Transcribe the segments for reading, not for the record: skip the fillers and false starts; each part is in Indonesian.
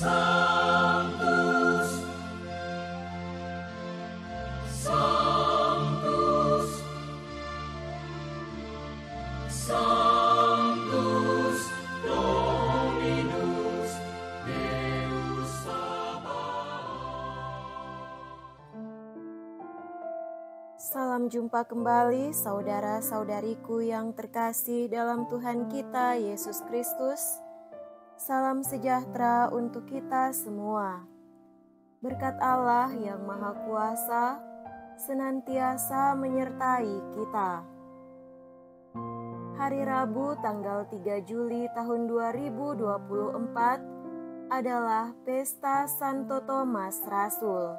Sanctus, Sanctus, Sanctus Dominus Deus Sabaoth. Salam jumpa kembali saudara-saudariku yang terkasih dalam Tuhan kita Yesus Kristus. Salam sejahtera untuk kita semua. Berkat Allah yang Maha Kuasa senantiasa menyertai kita. Hari Rabu tanggal 3 Juli tahun 2024 adalah Pesta Santo Thomas Rasul.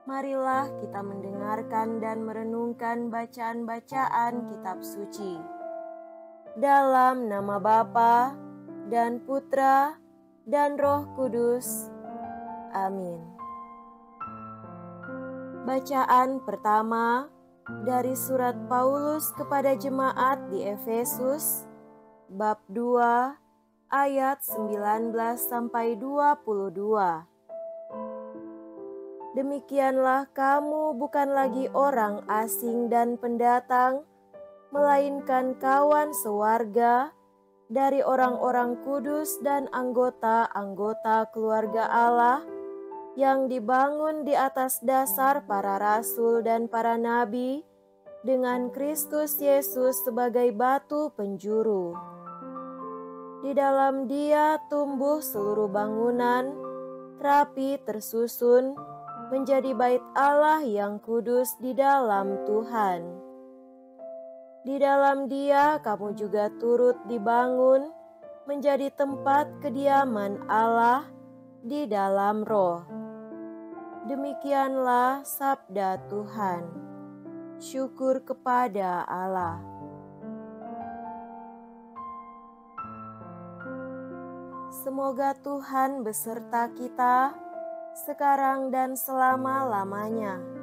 Marilah kita mendengarkan dan merenungkan bacaan-bacaan kitab suci. Dalam nama Bapa dan Putra dan Roh Kudus. Amin. Bacaan pertama dari surat Paulus kepada jemaat di Efesus, bab 2, ayat 19 sampai 22. Demikianlah kamu bukan lagi orang asing dan pendatang, melainkan kawan sewarga dari orang-orang kudus dan anggota-anggota keluarga Allah yang dibangun di atas dasar para rasul dan para nabi dengan Kristus Yesus sebagai batu penjuru. Di dalam Dia tumbuh seluruh bangunan, rapi tersusun, menjadi bait Allah yang kudus di dalam Tuhan. Di dalam Dia kamu juga turut dibangun menjadi tempat kediaman Allah di dalam Roh. Demikianlah sabda Tuhan. Syukur kepada Allah. Semoga Tuhan beserta kita sekarang dan selama-lamanya.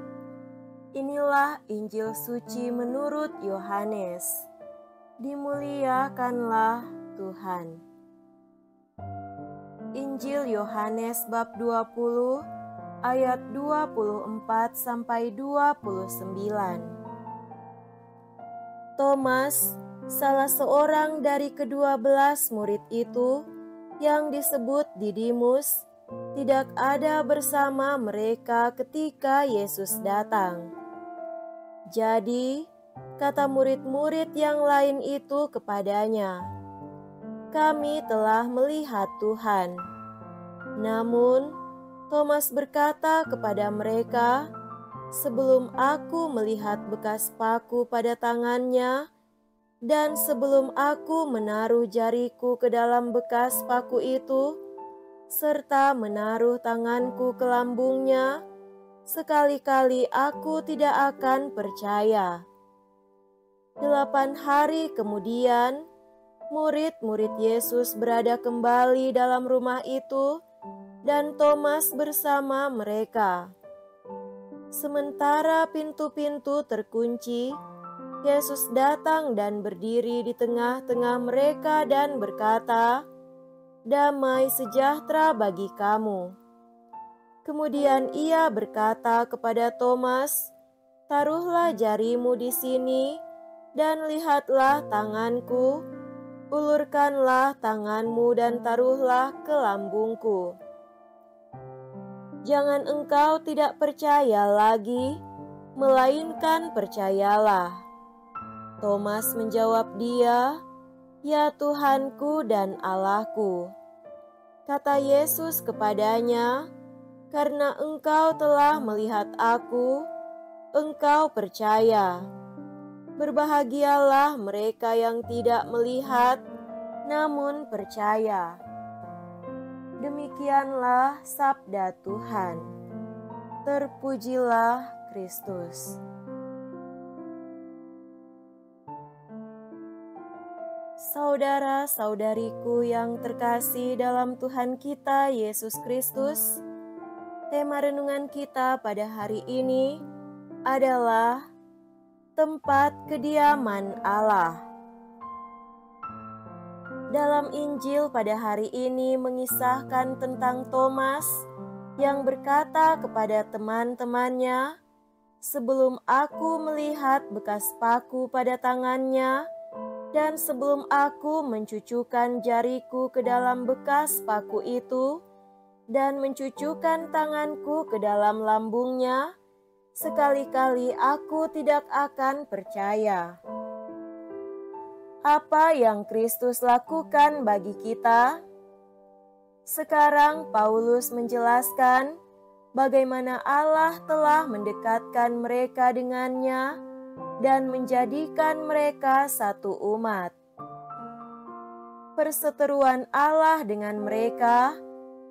Inilah Injil suci menurut Yohanes. Dimuliakanlah Tuhan. Injil Yohanes bab 20 ayat 24 sampai 29. Thomas, salah seorang dari ke-12 murid itu yang disebut Didimus, tidak ada bersama mereka ketika Yesus datang. Jadi, kata murid-murid yang lain itu kepadanya, "Kami telah melihat Tuhan." Namun, Thomas berkata kepada mereka, "Sebelum aku melihat bekas paku pada tangannya, dan sebelum aku menaruh jariku ke dalam bekas paku itu, serta menaruh tanganku ke lambungnya, sekali-kali aku tidak akan percaya." 8 hari kemudian, murid-murid Yesus berada kembali dalam rumah itu, dan Thomas bersama mereka. Sementara pintu-pintu terkunci, Yesus datang dan berdiri di tengah-tengah mereka dan berkata, "Damai sejahtera bagi kamu." Kemudian Ia berkata kepada Thomas, "Taruhlah jarimu di sini dan lihatlah tanganku, ulurkanlah tanganmu dan taruhlah ke lambungku. Jangan engkau tidak percaya lagi, melainkan percayalah." Thomas menjawab dia, "Ya Tuhanku dan Allahku." Kata Yesus kepadanya, "Karena engkau telah melihat aku, engkau percaya. Berbahagialah mereka yang tidak melihat, namun percaya." Demikianlah sabda Tuhan. Terpujilah Kristus. Saudara-saudariku yang terkasih dalam Tuhan kita Yesus Kristus, tema renungan kita pada hari ini adalah tempat kediaman Allah. Dalam Injil pada hari ini mengisahkan tentang Thomas yang berkata kepada teman-temannya, "Sebelum aku melihat bekas paku pada tangannya, dan sebelum aku mencucukkan jariku ke dalam bekas paku itu, dan mencucukkan tanganku ke dalam lambungnya, sekali-kali aku tidak akan percaya." Apa yang Kristus lakukan bagi kita? Sekarang Paulus menjelaskan bagaimana Allah telah mendekatkan mereka dengannya dan menjadikan mereka satu umat. Perseteruan Allah dengan mereka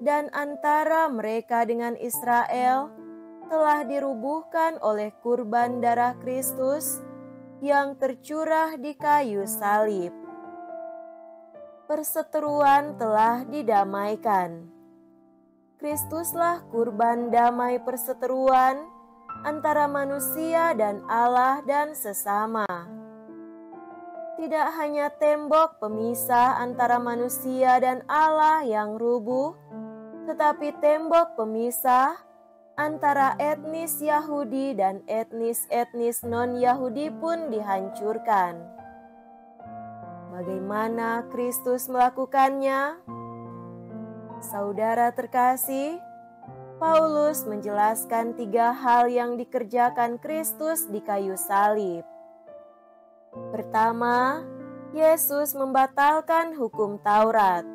dan antara mereka dengan Israel telah dirubuhkan oleh kurban darah Kristus yang tercurah di kayu salib. Perseteruan telah didamaikan. Kristuslah kurban damai perseteruan antara manusia dan Allah dan sesama. Tidak hanya tembok pemisah antara manusia dan Allah yang rubuh, tetapi tembok pemisah antara etnis Yahudi dan etnis-etnis non-Yahudi pun dihancurkan. Bagaimana Kristus melakukannya? Saudara terkasih, Paulus menjelaskan 3 hal yang dikerjakan Kristus di kayu salib. Pertama, Yesus membatalkan hukum Taurat.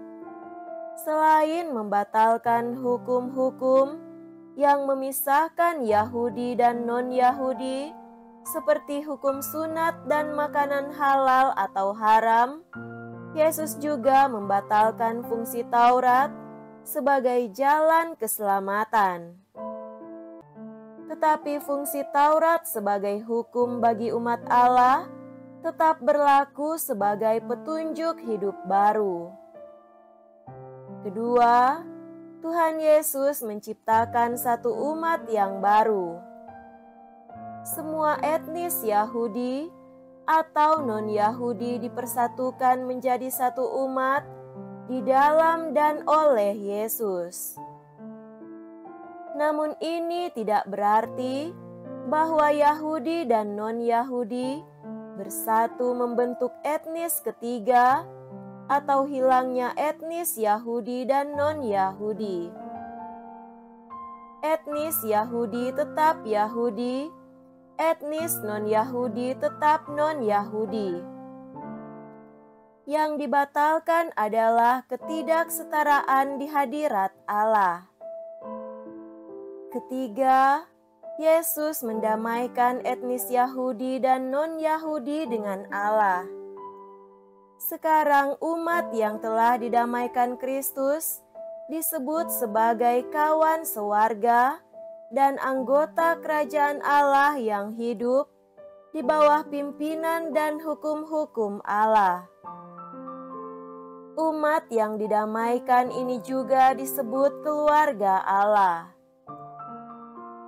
Selain membatalkan hukum-hukum yang memisahkan Yahudi dan non-Yahudi, seperti hukum sunat dan makanan halal atau haram, Yesus juga membatalkan fungsi Taurat sebagai jalan keselamatan. Tetapi fungsi Taurat sebagai hukum bagi umat Allah tetap berlaku sebagai petunjuk hidup baru. Kedua, Tuhan Yesus menciptakan satu umat yang baru. Semua etnis Yahudi atau non-Yahudi dipersatukan menjadi satu umat di dalam dan oleh Yesus. Namun ini tidak berarti bahwa Yahudi dan non-Yahudi bersatu membentuk etnis ketiga atau hilangnya etnis Yahudi dan non-Yahudi. Etnis Yahudi tetap Yahudi, etnis non-Yahudi tetap non-Yahudi. Yang dibatalkan adalah ketidaksetaraan di hadirat Allah. Ketiga, Yesus mendamaikan etnis Yahudi dan non-Yahudi dengan Allah. Sekarang umat yang telah didamaikan Kristus disebut sebagai kawan sewarga dan anggota kerajaan Allah yang hidup di bawah pimpinan dan hukum-hukum Allah. Umat yang didamaikan ini juga disebut keluarga Allah.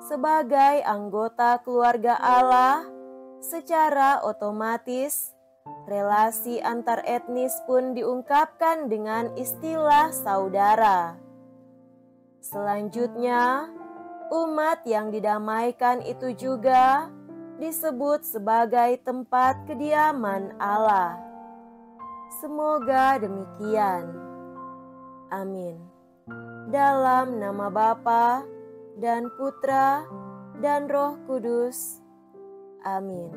Sebagai anggota keluarga Allah, secara otomatis relasi antar etnis pun diungkapkan dengan istilah saudara. Selanjutnya, umat yang didamaikan itu juga disebut sebagai tempat kediaman Allah. Semoga demikian. Amin. Dalam nama Bapa dan Putra dan Roh Kudus. Amin.